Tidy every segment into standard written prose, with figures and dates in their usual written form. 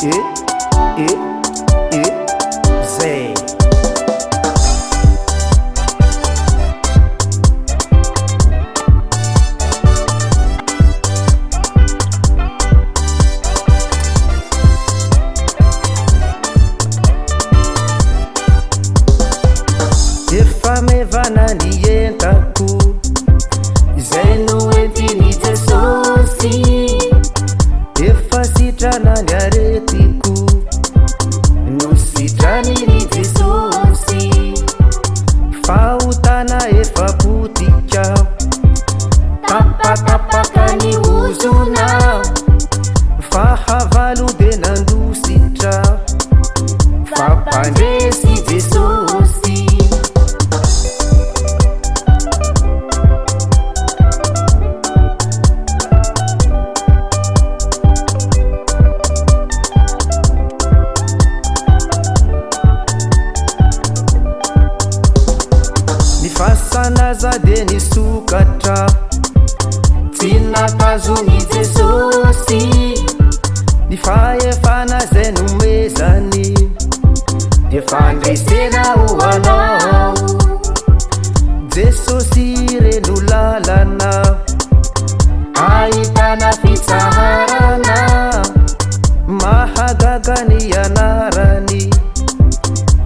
Zay. Efa mevana nientako izay noentiny Jesosy, efa sitranany aretiko no sitranyny Jesosy. Fahotana efa potika tapatapaka ny ozona, fahavalo de nandositra fampandresy Jesosy. Fasanaza de nisukatra tinakazony Jesosy, nifaefana zay nomezany de fandresena ho anao. Jesosy reno lalana ahitana fitsaharana, mahagaga ny anarany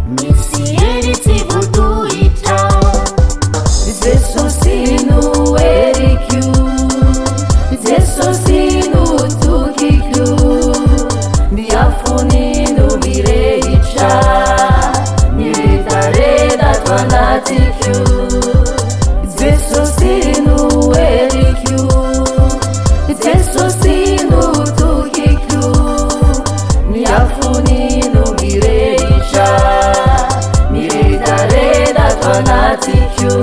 misy hery tsy voatohitra. Jesosy no erikyo, Jesosy no tokikyo, miafony no mirehitra, miretareta ato anatikyo. Jesosy no erikyo, Jesosy no tokikyo, miafony no mirehitra, miretareta ato anatikyo.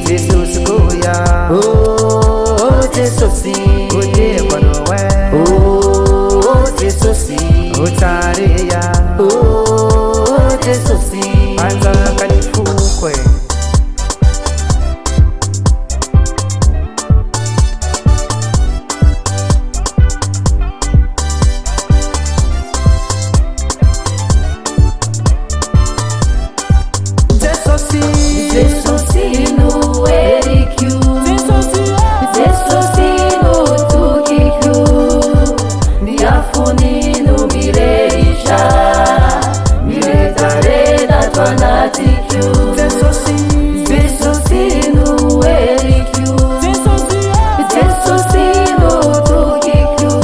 Jesosy goya, oh Jesosy goye kwanowe, oh Jesosy utareya, oh Jesosy panza kanifukwe. Jesosy no erikyo, Jesosy no tokikyo, miafony no mirehitra, miretareta ato anatikyo. Jesosy no erikyo, Jesosy no tokikyo,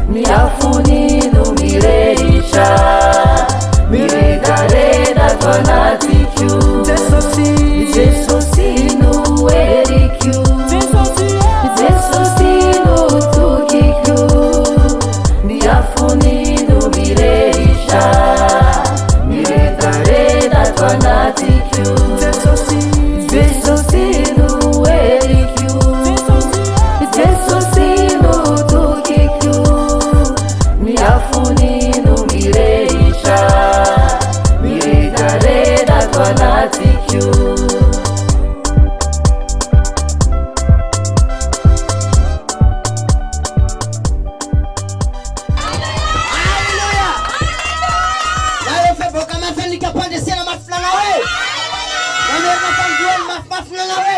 miafony no mirehitra, miretareta ato anatikyo. Jesosy no erikyo, Jesosy no tokikyo, miafony no mirehitra, miretareta ato anatikyo. Jesosy no erikyo, Jesosy no tokikyo, miafony no mirehitra, miretareta ato anatikyo. Mafulana we.